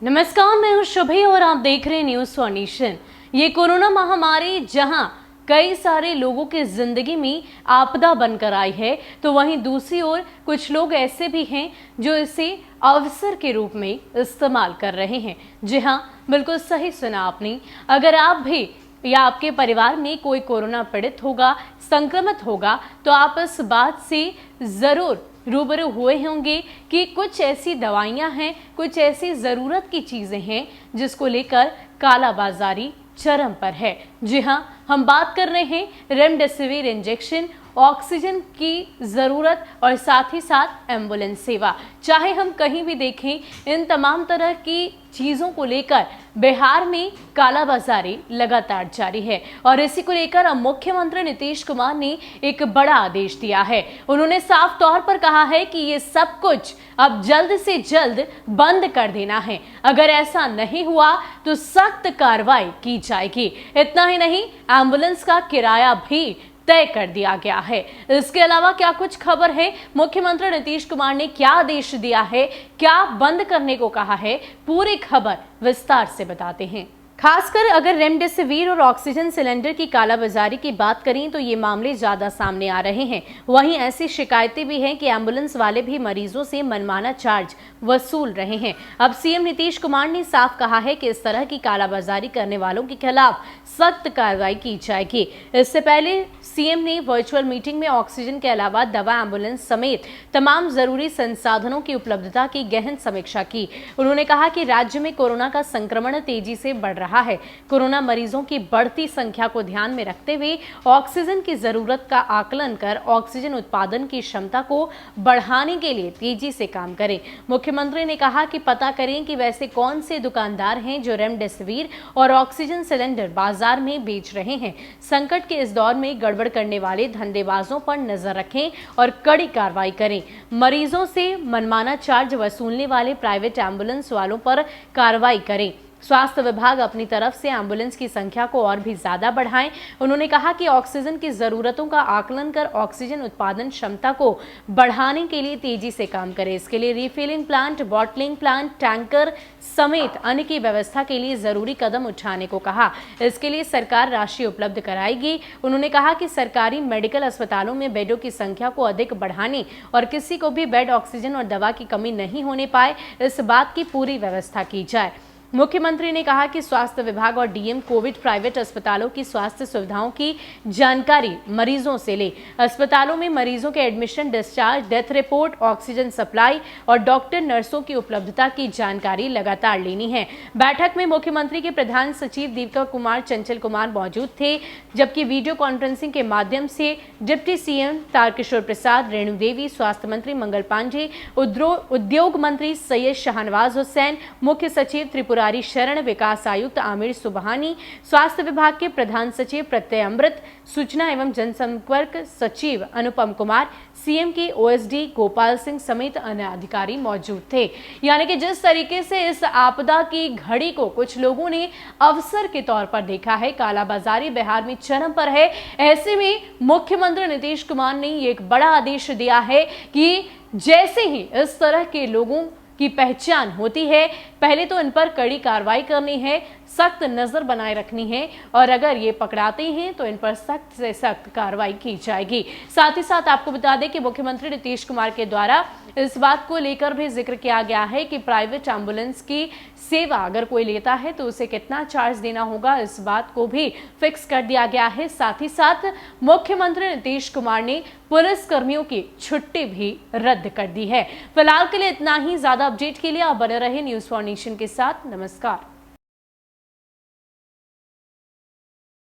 नमस्कार, मैं हूं शुभी और आप देख रहे हैं न्यूज़ फॉर नेशन। ये कोरोना महामारी जहां कई सारे लोगों की जिंदगी में आपदा बनकर आई है, तो वहीं दूसरी ओर कुछ लोग ऐसे भी हैं जो इसे अवसर के रूप में इस्तेमाल कर रहे हैं। जी हां, बिल्कुल सही सुना आपने। अगर आप भी या आपके परिवार में कोई कोरोना पीड़ित होगा, संक्रमित होगा, तो आप इस बात से जरूर रूबरू हुए होंगे कि कुछ ऐसी दवाइयां हैं, कुछ ऐसी जरूरत की चीजें हैं जिसको लेकर कालाबाजारी चरम पर है। जी हां, हम बात कर रहे हैं रेमडेसिविर इंजेक्शन, ऑक्सीजन की जरूरत और साथ ही साथ एम्बुलेंस सेवा। चाहे हम कहीं भी देखें, इन तमाम तरह की चीजों को लेकर बिहार में कालाबाजारी लगातार जारी है और इसी को लेकर अब मुख्यमंत्री नीतीश कुमार ने एक बड़ा आदेश दिया है। उन्होंने साफ तौर पर कहा है कि ये सब कुछ अब जल्द से जल्द बंद कर देना है। अगर ऐसा नहीं हुआ तो सख्त कार्रवाई की जाएगी। इतना ही नहीं, एम्बुलेंस का किराया भी तय कर दिया गया है। इसके अलावा क्या कुछ खबर है, मुख्यमंत्री नीतीश कुमार ने क्या आदेश दिया है, क्या बंद करने को कहा है, पूरी खबर विस्तार से बताते हैं। खासकर अगर रेमडेसिविर और ऑक्सीजन सिलेंडर की कालाबाजारी की बात करें तो ये मामले ज्यादा सामने आ रहे हैं। वहीं ऐसी शिकायतें भी हैं कि एम्बुलेंस वाले भी मरीजों से मनमाना चार्ज वसूल रहे हैं। अब सीएम नीतीश कुमार ने साफ कहा है कि इस तरह की कालाबाजारी करने वालों के खिलाफ सख्त कार्रवाई की जाएगी। इससे पहले सीएम ने वर्चुअल मीटिंग में ऑक्सीजन के अलावा दवा, एम्बुलेंस समेत तमाम जरूरी संसाधनों की उपलब्धता की गहन समीक्षा की। उन्होंने कहा कि राज्य में कोरोना का संक्रमण तेजी से बढ़ रहा है। कोरोना मरीजों की बढ़ती संख्या को ध्यान में रखते हुए ऑक्सीजन की जरूरत का आकलन कर ऑक्सीजन उत्पादन की क्षमता को बढ़ाने के लिए तेजी से काम करें। मुख्यमंत्री ने कहा कि पता करें कि वैसे कौन से दुकानदार हैं जो रेमडेसिविर और ऑक्सीजन सिलेंडर बाजार में बेच रहे हैं। संकट के इस दौर में गड़बड़ करने वाले धंधेबाजों पर नजर रखें और कड़ी कार्रवाई करें। मरीजों से मनमाना चार्ज वसूलने वाले प्राइवेट एम्बुलेंस वालों पर कार्रवाई करें। स्वास्थ्य विभाग अपनी तरफ से एम्बुलेंस की संख्या को और भी ज्यादा बढ़ाएं। उन्होंने कहा कि ऑक्सीजन की जरूरतों का आकलन कर ऑक्सीजन उत्पादन क्षमता को बढ़ाने के लिए तेजी से काम करें। इसके लिए refilling plant, bottling plant, tanker समेत अन्य की व्यवस्था के लिए जरूरी कदम उठाने को कहा। इसके लिए सरकार राशि उपलब्ध कराएगी। उन्होंने कहा कि सरकारी मेडिकल अस्पतालों में बेडों की संख्या को अधिक बढ़ाने और किसी को भी बेड, ऑक्सीजन और दवा की कमी नहीं होने पाए, इस बात की पूरी व्यवस्था की जाए। मुख्यमंत्री ने कहा कि स्वास्थ्य विभाग और डीएम कोविड प्राइवेट अस्पतालों की स्वास्थ्य सुविधाओं की जानकारी मरीजों से ले। अस्पतालों में मरीजों के admission, discharge, death report, oxygen supply और डॉक्टर, नर्सों की उपलब्धता की जानकारी लगातार लेनी है। बैठक में मुख्यमंत्री के प्रधान सचिव दीपक कुमार चंचल कुमार मौजूद थे, जबकि वीडियो कॉन्फ्रेंसिंग के माध्यम से डिप्टी सीएम तारकिशोर प्रसाद, रेणु देवी, स्वास्थ्य मंत्री मंगल पांडे, उद्योग मंत्री सैयद शाहनवाज हुसैन, मुख्य सचिव त्रिपुरा शरण, विकास आयुक्त आमिर सुबहानी, स्वास्थ्य विभाग के प्रधान सचिव प्रत्यय अमृत, सूचना एवं जनसंपर्क सचिव अनुपम कुमार, सीएम के ओएसडी गोपाल सिंह समेत अन्य अधिकारी मौजूद थे। यानी कि जिस तरीके से इस आपदा की घड़ी को कुछ लोगों ने अवसर के तौर पर देखा है, कालाबाजारी बिहार में चरम पर है। ऐसे में मुख्यमंत्री नीतीश कुमार ने एक बड़ा आदेश दिया है कि जैसे ही इस तरह के लोगों की पहचान होती है, पहले तो इन पर कड़ी कार्रवाई करनी है, सख्त नजर बनाए रखनी है और अगर ये पकड़ाते हैं तो इन पर सख्त से सख्त कार्रवाई की जाएगी। साथ ही साथ आपको बता दें कि मुख्यमंत्री नीतीश कुमार के द्वारा इस बात को लेकर भी जिक्र किया गया है कि प्राइवेट एम्बुलेंस की सेवा अगर कोई लेता है तो उसे कितना चार्ज देना होगा, इस बात को भी फिक्स कर दिया गया है। साथ ही साथ मुख्यमंत्री नीतीश कुमार ने पुलिस कर्मियों की छुट्टी भी रद्द कर दी है। फिलहाल के लिए इतना ही। ज्यादा अपडेट के लिए आप बने रहे न्यूज़ फॉर नेशन के साथ। नमस्कार।